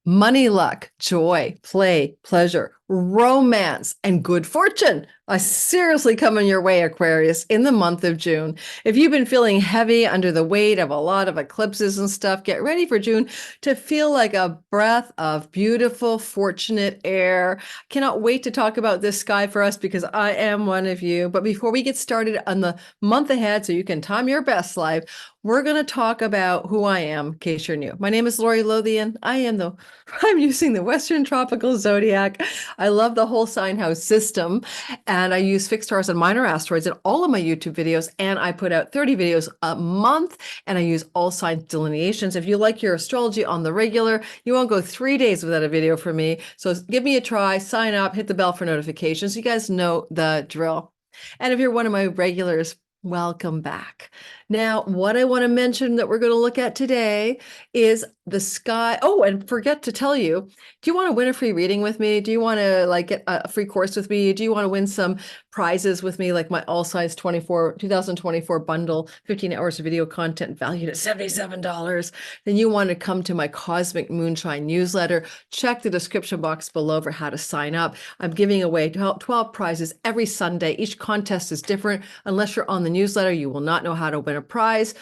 money, luck, joy, play, pleasure, romance, and good fortune are seriously coming your way, Aquarius, in the month of June. If you've been feeling heavy under the weight of a lot of eclipses and stuff, get ready for June to feel like a breath of beautiful, fortunate air. Cannot wait to talk about this sky for us because I am one of you. But before we get started on the month ahead, so you can time your best life, we're going to talk about who I am, in case you're new. My name is Lori Lothian. I'm using the Western Tropical Zodiac. I love the whole sign house system, and I use fixed stars and minor asteroids in all of my YouTube videos, and I put out 30 videos a month, and I use all sign delineations. If you like your astrology on the regular, you won't go 3 days without a video from me. So give me a try, sign up, hit the bell for notifications. You guys know the drill. And if you're one of my regulars, welcome back. Now, what I want to mention that we're going to look at today is the sky. Oh, and forget to tell you, do you want to win a free reading with me? Do you want to get a free course with me? Do you want to win some prizes with me, like my All Size 2024 bundle, 15 hours of video content valued at $77? Then you want to come to my Cosmic Moonshine newsletter. Check the description box below for how to sign up. I'm giving away 12 prizes every Sunday. Each contest is different. Unless you're on the newsletter, you will not know how to win a prize.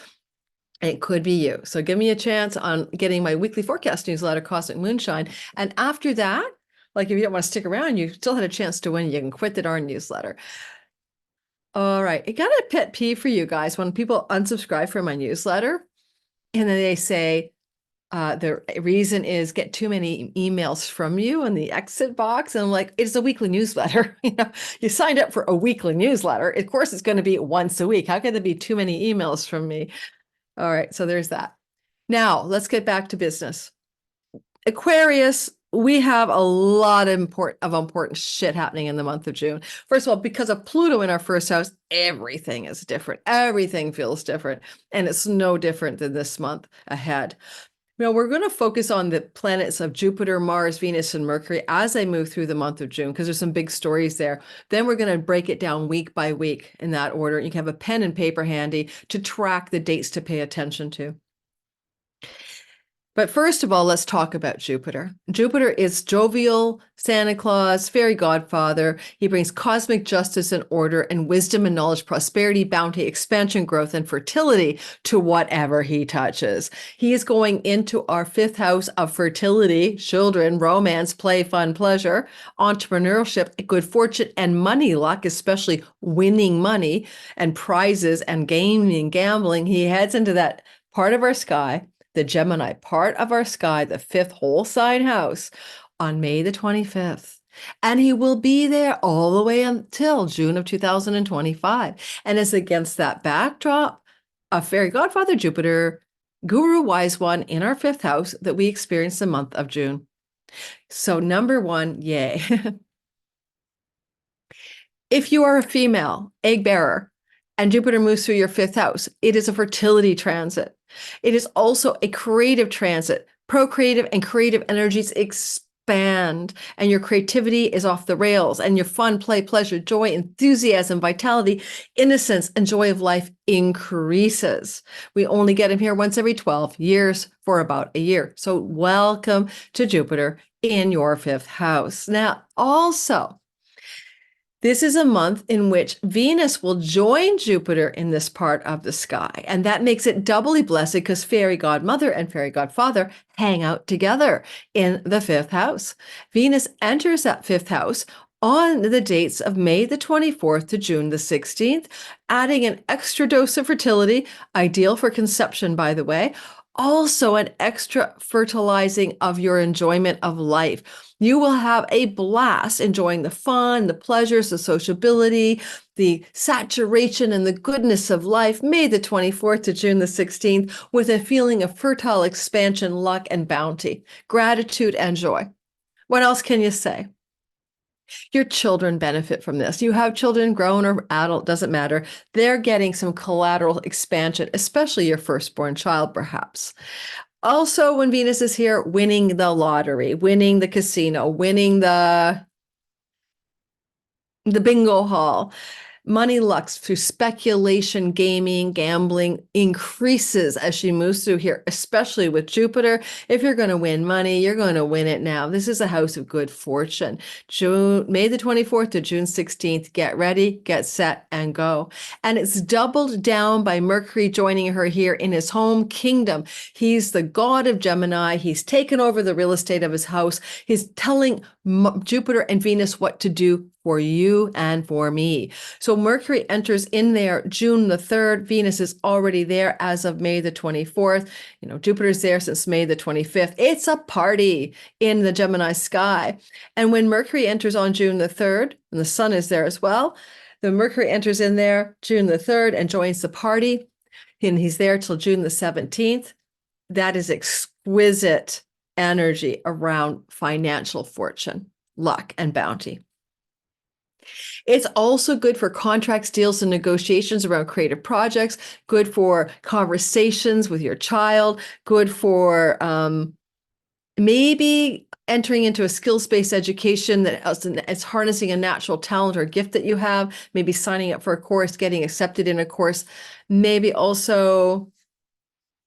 It could be you. So give me a chance on getting my weekly forecast newsletter, Cosmic Moonshine. And after that, if you don't want to stick around, you still had a chance to win. You can quit the darn newsletter. All right. I got a pet peeve for you guys when people unsubscribe from my newsletter and then they say, the reason is get too many emails from you in the exit box. And I'm like, it's a weekly newsletter. You signed up for a weekly newsletter. Of course, it's going to be once a week. How could there be too many emails from me? All right, so there's that. Now, let's get back to business. Aquarius, we have a lot of important shit happening in the month of June. First of all, because of Pluto in our first house, everything is different. Everything feels different. And it's no different than this month ahead. Now, we're going to focus on the planets of Jupiter, Mars, Venus, and Mercury as I move through the month of June, because there's some big stories there. Then we're going to break it down week by week in that order. You can have a pen and paper handy to track the dates to pay attention to. But first of all, let's talk about Jupiter. Jupiter is jovial, Santa Claus, fairy godfather. He brings cosmic justice and order and wisdom and knowledge, prosperity, bounty, expansion, growth, and fertility to whatever he touches. He is going into our fifth house of fertility, children, romance, play, fun, pleasure, entrepreneurship, good fortune, and money luck, especially winning money and prizes and gaming, gambling. He heads into that part of our sky, the Gemini part of our sky, the fifth whole sign house, on May the 25th. And he will be there all the way until June of 2025. And it's against that backdrop of fairy godfather Jupiter, guru wise one in our fifth house that we experience the month of June. So number one, yay. If you are a female egg bearer and Jupiter moves through your fifth house, it is a fertility transit. It is also a creative transit. Procreative and creative energies expand, and your creativity is off the rails, and your fun, play, pleasure, joy, enthusiasm, vitality, innocence, and joy of life increases. We only get them here once every 12 years for about a year. So welcome to Jupiter in your fifth house. Now, also, this is a month in which Venus will join Jupiter in this part of the sky. And that makes it doubly blessed because fairy godmother and fairy godfather hang out together in the fifth house. Venus enters that fifth house on the dates of May the 24th to June the 16th, adding an extra dose of fertility, ideal for conception, by the way, also an extra fertilizing of your enjoyment of life. You will have a blast enjoying the fun, the pleasures, the sociability, the saturation and the goodness of life, May the 24th to June the 16th, with a feeling of fertile expansion, luck, and bounty, gratitude, and joy. What else can you say? Your children benefit from this. You have children, grown or adult, doesn't matter. They're getting some collateral expansion, especially your firstborn child, perhaps. Also, when Venus is here, winning the lottery, winning the casino, winning the bingo hall. Money luck through speculation, gaming, gambling increases as she moves through here, especially with Jupiter. If you're going to win money, you're going to win it now. This is a house of good fortune. May the 24th to June 16th, get ready, get set, and go. And it's doubled down by Mercury joining her here in his home kingdom. He's the god of Gemini. He's taken over the real estate of his house. He's telling Jupiter and Venus what to do for you and for me. So Mercury enters in there June the 3rd. Venus is already there as of May the 24th. Jupiter's there since May the 25th. It's a party in the Gemini sky. And when Mercury enters on June the 3rd, and the sun is there as well, the Mercury enters in there June the 3rd and joins the party. And he's there till June the 17th. That is exquisite energy around financial fortune, luck, and bounty. It's also good for contracts, deals, and negotiations around creative projects, good for conversations with your child, good for maybe entering into a skills-based education that is harnessing a natural talent or gift that you have, maybe signing up for a course, getting accepted in a course, maybe also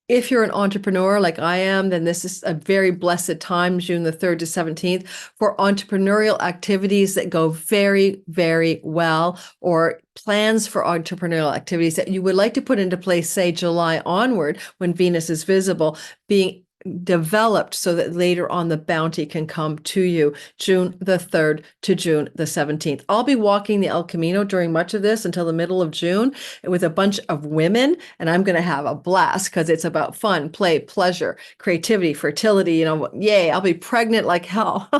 if you're an entrepreneur like I am, then this is a very blessed time, June the 3rd to 17th, for entrepreneurial activities that go very, very well, or plans for entrepreneurial activities that you would like to put into place, say July onward, when Venus is visible, being developed so that later on the bounty can come to you, June the 3rd to June the 17th. I'll be walking the El Camino during much of this until the middle of June with a bunch of women, and I'm going to have a blast because it's about fun, play, pleasure, creativity, fertility, yay, I'll be pregnant like hell,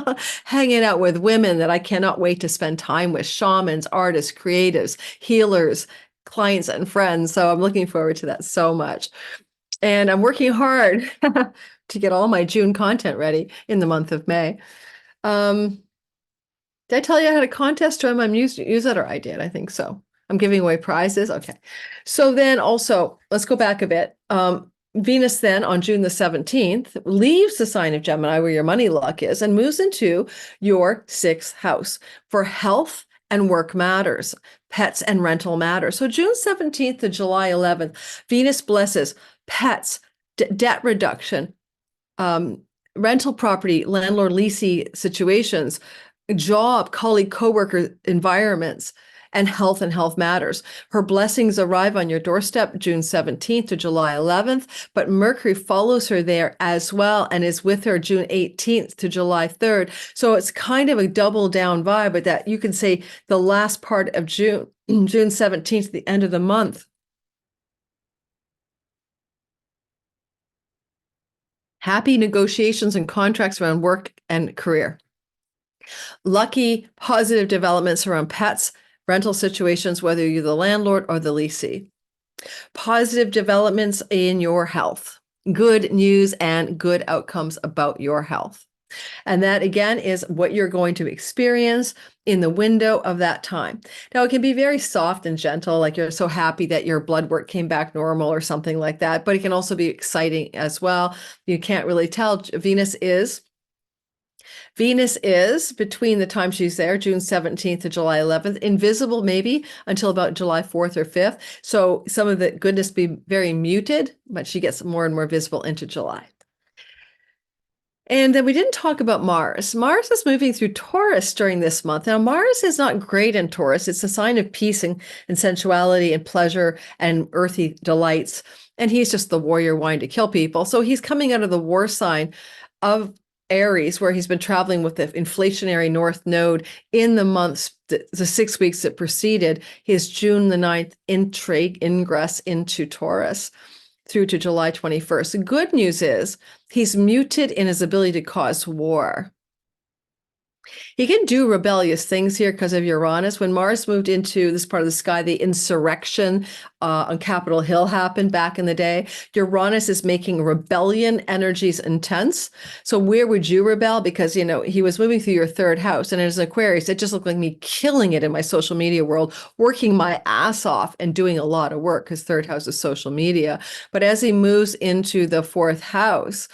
hanging out with women that I cannot wait to spend time with, shamans, artists, creatives, healers, clients, and friends. So I'm looking forward to that so much. And I'm working hard to get all my June content ready in the month of May. Did I tell you I had a contest? Join my newsletter? I did. I think so. I'm giving away prizes. Okay. So then also, let's go back a bit. Venus then on June the 17th leaves the sign of Gemini, where your money luck is, and moves into your 6th house for health and work matters, pets and rental matters. So June 17th to July 11th, Venus blesses pets, debt reduction, rental property, landlord leasing situations, job, colleague, coworker environments, and health matters. Her blessings arrive on your doorstep June 17th to July 11th, but Mercury follows her there as well and is with her June 18th to July 3rd. So it's kind of a double down vibe, but that you can say the last part of June, June 17th, the end of the month. Happy negotiations and contracts around work and career. Lucky, positive developments around pets, rental situations, whether you're the landlord or the lessee. Positive developments in your health. Good news and good outcomes about your health. And that, again, is what you're going to experience in the window of that time. Now, it can be very soft and gentle, like you're so happy that your blood work came back normal or something like that, but it can also be exciting as well. You can't really tell. Venus is between the time she's there, June 17th to July 11th, invisible maybe until about July 4th or 5th. So some of the goodness be very muted, but she gets more and more visible into July. And then we didn't talk about Mars. Mars is moving through Taurus during this month. Now, Mars is not great in Taurus. It's a sign of peace and sensuality and pleasure and earthy delights. And he's just the warrior wanting to kill people. So he's coming out of the war sign of Aries, where he's been traveling with the inflationary North Node in the months, the 6 weeks that preceded his June the 9th ingress into Taurus through to July 21st. The good news is he's muted in his ability to cause war. He can do rebellious things here because of Uranus. When Mars moved into this part of the sky, the insurrection on Capitol Hill happened back in the day. Uranus is making rebellion energies intense. So where would you rebel? Because, he was moving through your 3rd house. And as an Aquarius, it just looked like me killing it in my social media world, working my ass off and doing a lot of work because 3rd house is social media. But as he moves into the 4th house,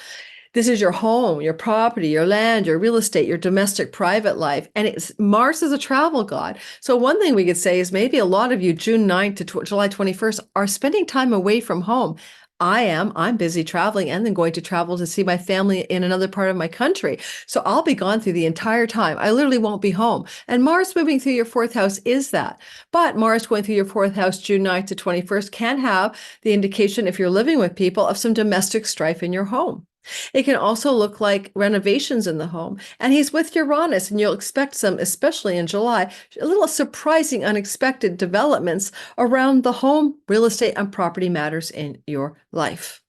This is your home, your property, your land, your real estate, your domestic private life. And it's Mars is a travel god. So one thing we could say is maybe a lot of you June 9th to July 21st are spending time away from home. I'm busy traveling and then going to travel to see my family in another part of my country. So I'll be gone through the entire time. I literally won't be home. And Mars moving through your fourth house is that. But Mars going through your fourth house, June 9th to 21st, can have the indication, if you're living with people, of some domestic strife in your home. It can also look like renovations in the home. And he's with Uranus, and you'll expect some, especially in July, a little surprising, unexpected developments around the home, real estate, and property matters in your life.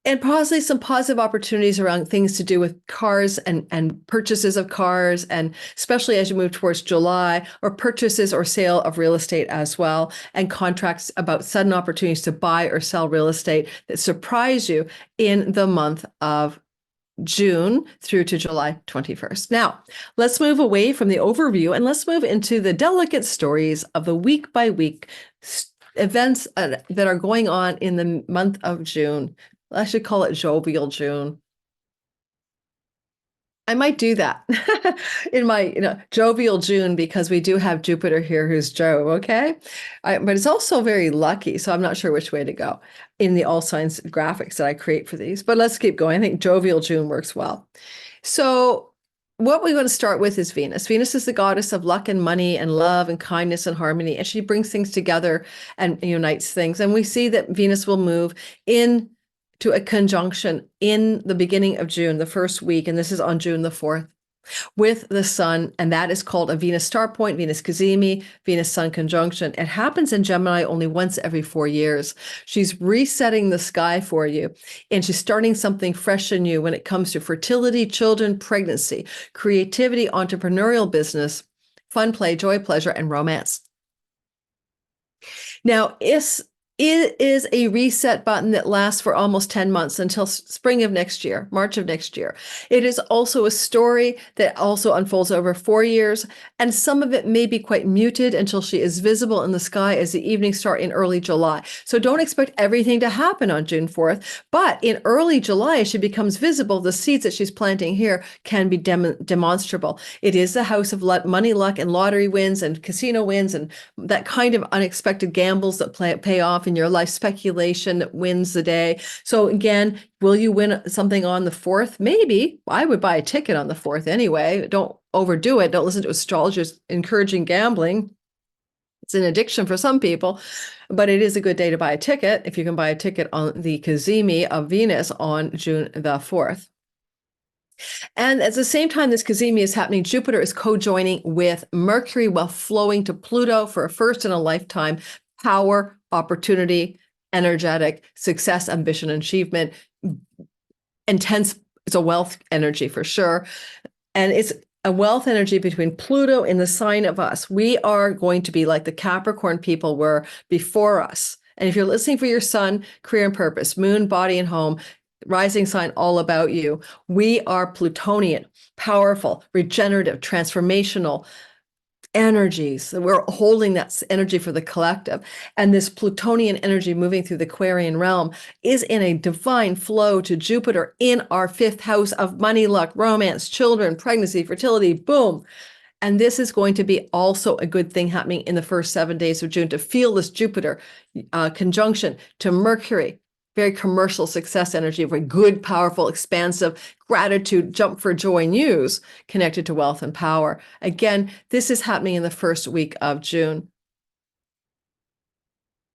And possibly some positive opportunities around things to do with cars and purchases of cars, and especially as you move towards July, or purchases or sale of real estate as well, and contracts about sudden opportunities to buy or sell real estate that surprise you in the month of June through to July 21st. Now, let's move away from the overview and let's move into the delicate stories of the week by week events that are going on in the month of June. I should call it Jovial June. I might do that in my Jovial June, because we do have Jupiter here who's Jove, okay? But it's also very lucky, so I'm not sure which way to go in the all signs graphics that I create for these. But let's keep going. I think Jovial June works well. So what we want to start with is Venus. Venus is the goddess of luck and money and love and kindness and harmony, and she brings things together and unites things. And we see that Venus will move in to a conjunction in the beginning of June, the first week, and this is on June the 4th, with the sun, and that is called a Venus star point, Venus cazimi, Venus sun conjunction. It happens in Gemini only once every 4 years. She's resetting the sky for you, and she's starting something fresh in you when it comes to fertility, children, pregnancy, creativity, entrepreneurial business, fun, play, joy, pleasure, and romance. Now, it is a reset button that lasts for almost 10 months until spring of next year, March of next year. It is also a story that also unfolds over 4 years, and some of it may be quite muted until she is visible in the sky as the evenings start in early July. So don't expect everything to happen on June 4th, but in early July, as she becomes visible, the seeds that she's planting here can be demonstrable. It is the house of money, luck, and lottery wins and casino wins and that kind of unexpected gambles that pay off in your life, speculation that wins the day. So again, will you win something on the 4th? Maybe. I would buy a ticket on the 4th anyway. Don't overdo it. Don't listen to astrologers encouraging gambling. It's an addiction for some people, but it is a good day to buy a ticket if you can buy a ticket on the cazimi of Venus on June the 4th. And at the same time this cazimi is happening, Jupiter is co-joining with Mercury while flowing to Pluto for a first in a lifetime power, opportunity, energetic, success, ambition, achievement, intense. It's a wealth energy for sure. And it's a wealth energy between Pluto in the sign of us. We are going to be like the Capricorn people were before us. And if you're listening for your sun, career and purpose, moon, body and home, rising sign, all about you. We are Plutonian, powerful, regenerative, transformational energies. We're holding that energy for the collective. And this Plutonian energy moving through the Aquarian realm is in a divine flow to Jupiter in our 5th house of money, luck, romance, children, pregnancy, fertility, boom. And this is going to be also a good thing happening in the first 7 days of June, to feel this Jupiter conjunction to Mercury. Very commercial success energy, very good, powerful, expansive, gratitude, jump for joy news connected to wealth and power. Again, this is happening in the first week of June.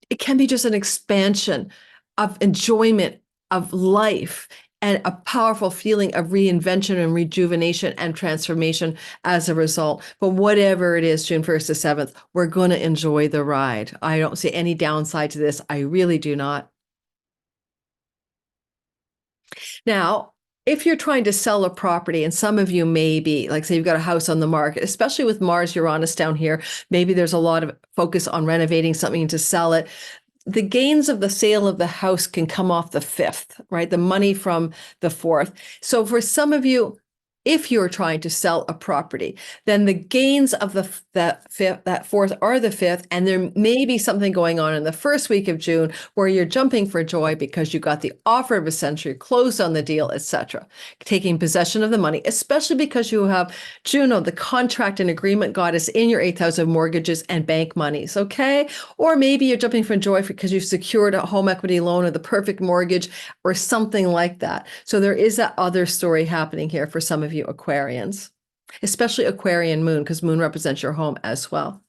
It can be just an expansion of enjoyment of life and a powerful feeling of reinvention and rejuvenation and transformation as a result. But whatever it is, June 1st to 7th, we're going to enjoy the ride. I don't see any downside to this. I really do not. Now, if you're trying to sell a property, and some of you may be, like say you've got a house on the market, especially with Mars, Uranus down here, maybe there's a lot of focus on renovating something to sell it. The gains of the sale of the house can come off the 5th, right? The money from the 4th. So for some of you, If you're trying to sell a property, then the gains of that fourth are the fifth, and there may be something going on in the first week of June where you're jumping for joy because you got the offer of a century, closed on the deal, etc. Taking possession of the money, especially because you have Juno, the contract and agreement goddess, in your eighth house of mortgages and bank monies. Okay, or maybe you're jumping for joy because you've secured a home equity loan or the perfect mortgage or something like that. So there is that other story happening here for some of you Aquarians, especially Aquarian moon, because moon represents your home as well.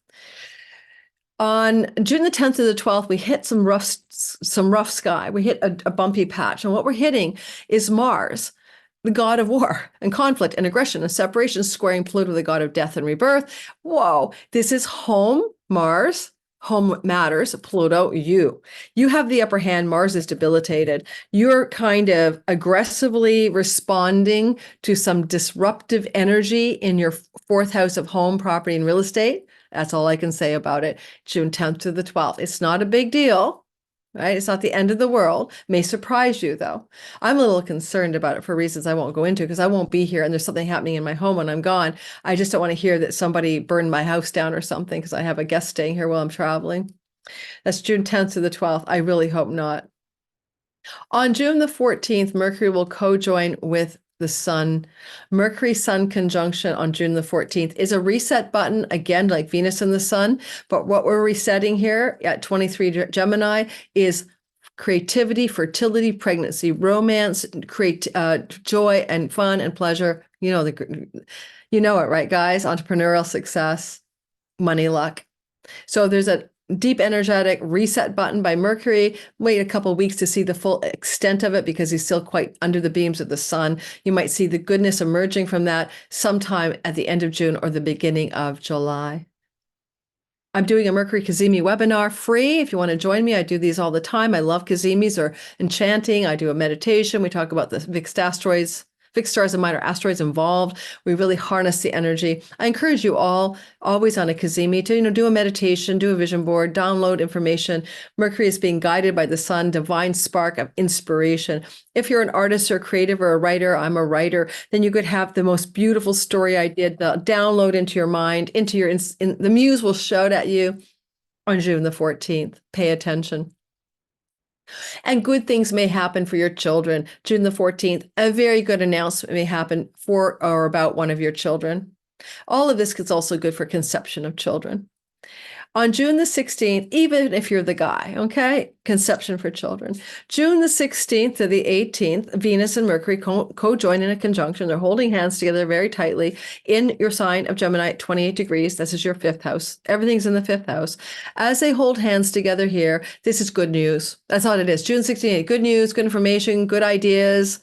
On June the 10th to the 12th, we hit some rough sky. We hit a bumpy patch. And what we're hitting is Mars, the god of war and conflict and aggression and separation, squaring Pluto, the god of death and rebirth. Whoa, this is home, Mars. Home matters, Pluto, you have the upper hand. Mars is debilitated. You're kind of aggressively responding to some disruptive energy in your fourth house of home, property, and real estate. That's all I can say about it. June 10th to the 12th. It's not a big deal, right? It's not the end of the world. May surprise you, though. I'm a little concerned about it for reasons I won't go into because I won't be here and there's something happening in my home when I'm gone. I just don't want to hear that somebody burned my house down or something because I have a guest staying here while I'm traveling. That's June 10th to the 12th. I really hope not. On June the 14th, Mercury will co-join with the sun. Mercury-Sun conjunction on June the 14th is a reset button, again, like Venus and the sun. But what we're resetting here at 23 Gemini is creativity, fertility, pregnancy, romance, joy and fun and pleasure. You know it, right, guys? Entrepreneurial success, money, luck. So there's a deep energetic reset button by Mercury. Wait a couple of weeks to see the full extent of it because he's still quite under the beams of the sun. You might see the goodness emerging from that sometime at the end of June or the beginning of July. I'm doing a Mercury Cazimi webinar free. If you want to join me, I do these all the time. I love Cazimis or enchanting. I do a meditation. We talk about the fixed asteroids, fixed stars and minor asteroids involved. We really harness the energy. I encourage you all, always on a Cazimi, to do a meditation, do a vision board, download information. Mercury is being guided by the sun, divine spark of inspiration. If you're an artist or creative or a writer, I'm a writer, then you could have the most beautiful story idea download into your mind, the muse will shout at you on June the 14th. Pay attention. And good things may happen for your children. June the 14th, a very good announcement may happen for or about one of your children. All of this is also good for conception of children. On June the 16th, even if you're the guy, okay, conception for children. June the 16th to the 18th, Venus and Mercury co-join in a conjunction. They're holding hands together very tightly in your sign of Gemini at 28 degrees. This is your fifth house. Everything's in the fifth house. As they hold hands together here, this is good news. That's all it is. June 16th, good news, good information, good ideas,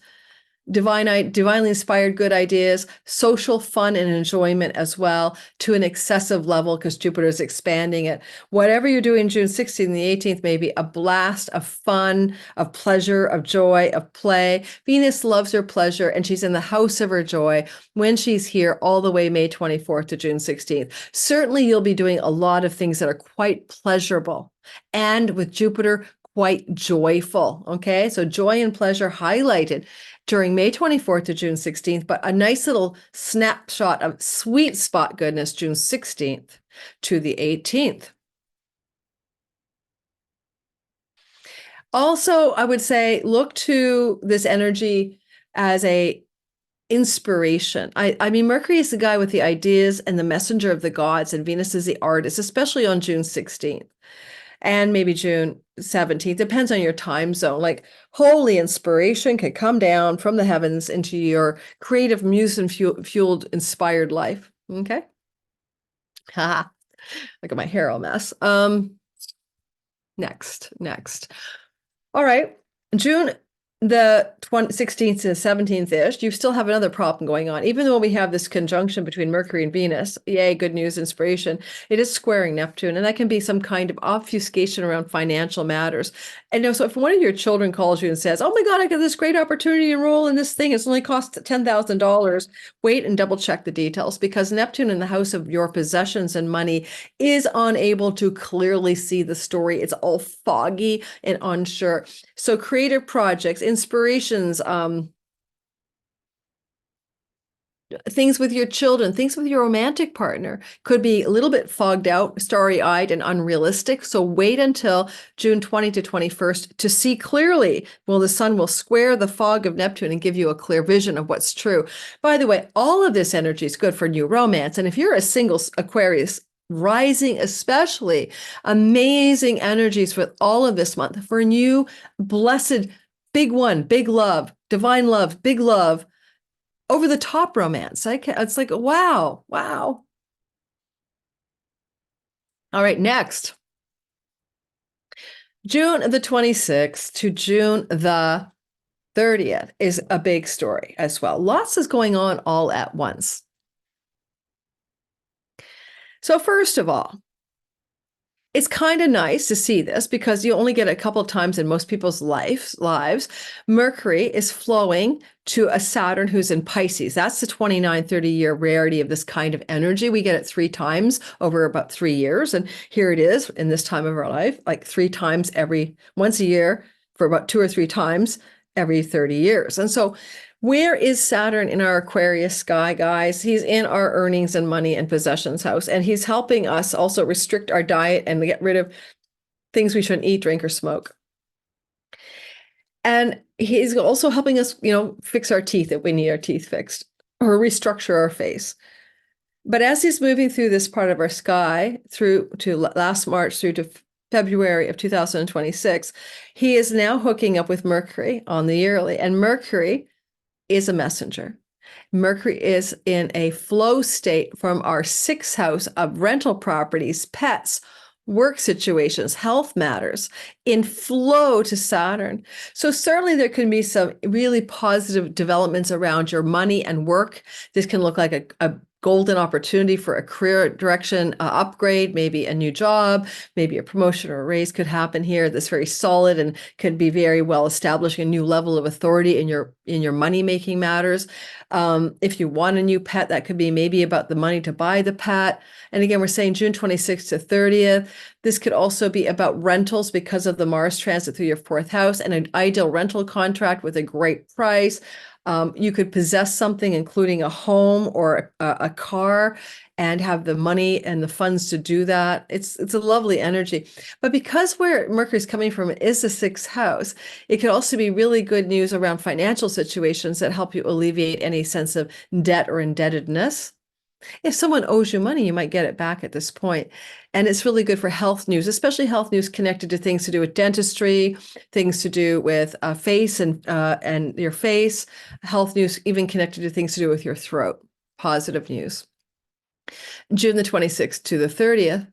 divinely inspired good ideas, social fun and enjoyment as well to an excessive level because Jupiter is expanding it. Whatever you're doing June 16th and the 18th may be a blast of fun, of pleasure, of joy, of play. Venus loves her pleasure and she's in the house of her joy when she's here all the way May 24th to June 16th. Certainly you'll be doing a lot of things that are quite pleasurable and with Jupiter quite joyful. Okay, so joy and pleasure highlighted during May 24th to June 16th, but a nice little snapshot of sweet spot goodness June 16th to the 18th. Also, I would say look to this energy as a inspiration. I mean, Mercury is the guy with the ideas and the messenger of the gods, and Venus is the artist, especially on June 16th. And maybe June 17th, depends on your time zone. Like holy inspiration can come down from the heavens into your creative muse and fueled inspired life. Okay. Haha. Look at my hair all mess. Next. All right. June the 16th to 17th-ish, you still have another problem going on. Even though we have this conjunction between Mercury and Venus, yay, good news, inspiration, it is squaring Neptune, and that can be some kind of obfuscation around financial matters. And so if one of your children calls you and says, oh my God, I got this great opportunity to enroll in this thing, it's only cost $10,000, wait and double check the details, because Neptune in the house of your possessions and money is unable to clearly see the story. It's all foggy and unsure. So creative projects, inspirations, Things with your children, things with your romantic partner could be a little bit fogged out, starry-eyed, and unrealistic. So wait until June 20 to 21st to see clearly. Well, the sun will square the fog of Neptune and give you a clear vision of what's true. By the way, all of this energy is good for new romance. And if you're a single Aquarius rising, especially, amazing energies with all of this month for new, blessed, big one, big love, divine love, big love, over the top romance. It's like, wow, wow. All right, next. June the 26th to June the 30th is a big story as well. Lots is going on all at once. So first of all, it's kind of nice to see this because you only get it a couple of times in most people's lives. Mercury is flowing to a Saturn who's in Pisces. That's the 29, 30-year rarity of this kind of energy. We get it 3 times over about 3 years. And here it is in this time of our life, like 3 times once a year for about 2 or 3 times every 30 years. And so where is Saturn in our Aquarius sky, guys? He's in our earnings and money and possessions house, and he's helping us also restrict our diet and get rid of things we shouldn't eat, drink, or smoke. And he's also helping us, fix our teeth if we need our teeth fixed or restructure our face. But as he's moving through this part of our sky through to last March through to February of 2026, he is now hooking up with Mercury on the yearly, and Mercury is a messenger. Mercury is in a flow state from our 6th house of rental properties, pets, work situations, health matters, in flow to Saturn. So certainly there can be some really positive developments around your money and work. This can look like a golden opportunity for a career direction upgrade, maybe a new job, maybe a promotion or a raise could happen here that's very solid and could be very well establishing a new level of authority in your money making matters. If you want a new pet, that could be maybe about the money to buy the pet. And again, we're saying June 26th to 30th. This could also be about rentals because of the Mars transit through your 4th house and an ideal rental contract with a great price. You could possess something, including a home or a car, and have the money and the funds to do that. It's a lovely energy. But because where Mercury's coming from is the 6th house, it could also be really good news around financial situations that help you alleviate any sense of debt or indebtedness. If someone owes you money, you might get it back at this point. And it's really good for health news, especially health news connected to things to do with dentistry, things to do with face and your face, health news even connected to things to do with your throat. Positive news. June the 26th to the 30th.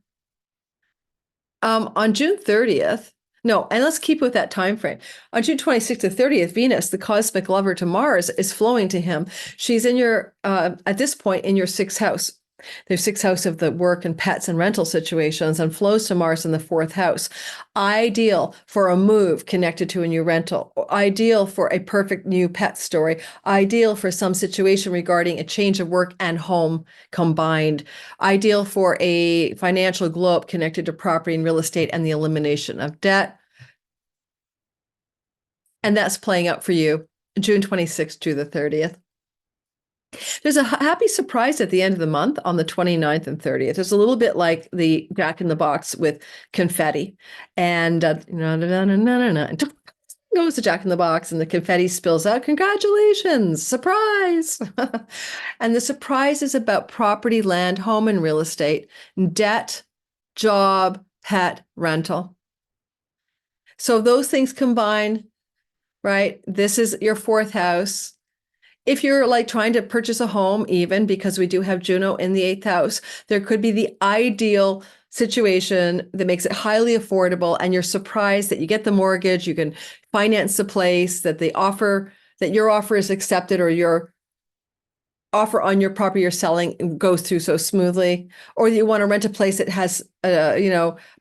On June 30th, no, and let's keep with that time frame. On June 26th to 30th, Venus, the cosmic lover to Mars, is flowing to him. She's in your, at this point, in your 6th house. There's 6th house of the work and pets and rental situations, and flows to Mars in the 4th house. Ideal for a move connected to a new rental. Ideal for a perfect new pet story. Ideal for some situation regarding a change of work and home combined. Ideal for a financial glow up connected to property and real estate and the elimination of debt. And that's playing out for you June 26th to the 30th. There's a happy surprise at the end of the month on the 29th and 30th. It's a little bit like the Jack in the Box with confetti. And goes the Jack in the Box and the confetti spills out. Congratulations, surprise. And the surprise is about property, land, home, and real estate, debt, job, pet, rental. So those things combine, right? This is your 4th house. If you're like trying to purchase a home, even because we do have Juno in the 8th house, there could be the ideal situation that makes it highly affordable, and you're surprised that you get the mortgage, you can finance the place, that your offer is accepted, or your offer on your property you're selling goes through so smoothly, or you want to rent a place that has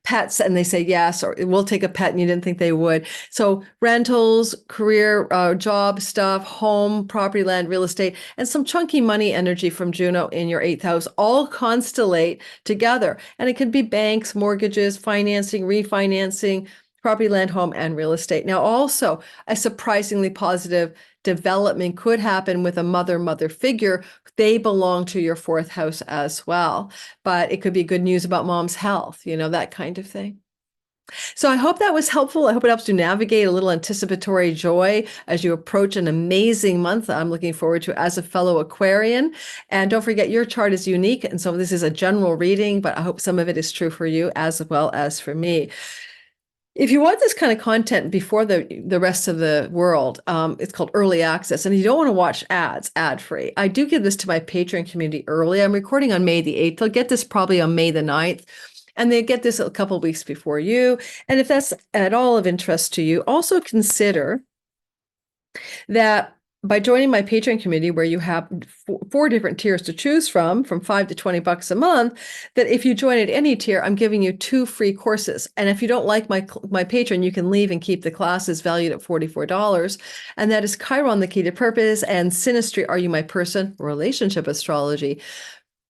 pets and they say yes, or we'll take a pet and you didn't think they would. So rentals, career, job stuff, home, property, land, real estate, and some chunky money energy from Juno in your 8th house all constellate together. And it could be banks, mortgages, financing, refinancing, property, land, home, and real estate. Now also a surprisingly positive development could happen with a mother figure. They belong to your fourth house as well. But it could be good news about mom's health, that kind of thing. So I hope that was helpful. I hope it helps you navigate a little anticipatory joy as you approach an amazing month I'm looking forward to as a fellow Aquarian. And don't forget, your chart is unique. And so this is a general reading, but I hope some of it is true for you as well as for me. If you want this kind of content before the rest of the world, it's called early access. And you don't want to watch ads, ad-free. I do give this to my Patreon community early. I'm recording on May the 8th. They'll get this probably on May the 9th. And they get this a couple of weeks before you. And if that's at all of interest to you, also consider that by joining my Patreon community, where you have four different tiers to choose from $5 to $20 a month, that if you join at any tier, I'm giving you 2 free courses. And if you don't like my Patreon, you can leave and keep the classes valued at $44. And that is Chiron, the Key to Purpose, and Synastry, Are You My Person? Relationship Astrology.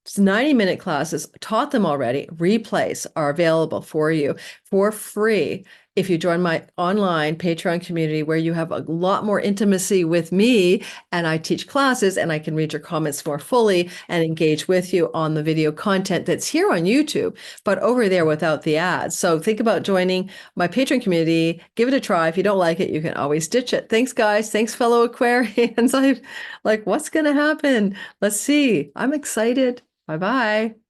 90-minute classes, taught them already. Replays are available for you for free if you join my online Patreon community, where you have a lot more intimacy with me, and I teach classes, and I can read your comments more fully and engage with you on the video content that's here on YouTube, but over there without the ads. So think about joining my Patreon community. Give it a try. If you don't like it, you can always ditch it. Thanks, guys. Thanks, fellow Aquarians. I'm like, what's going to happen? Let's see. I'm excited. Bye-bye.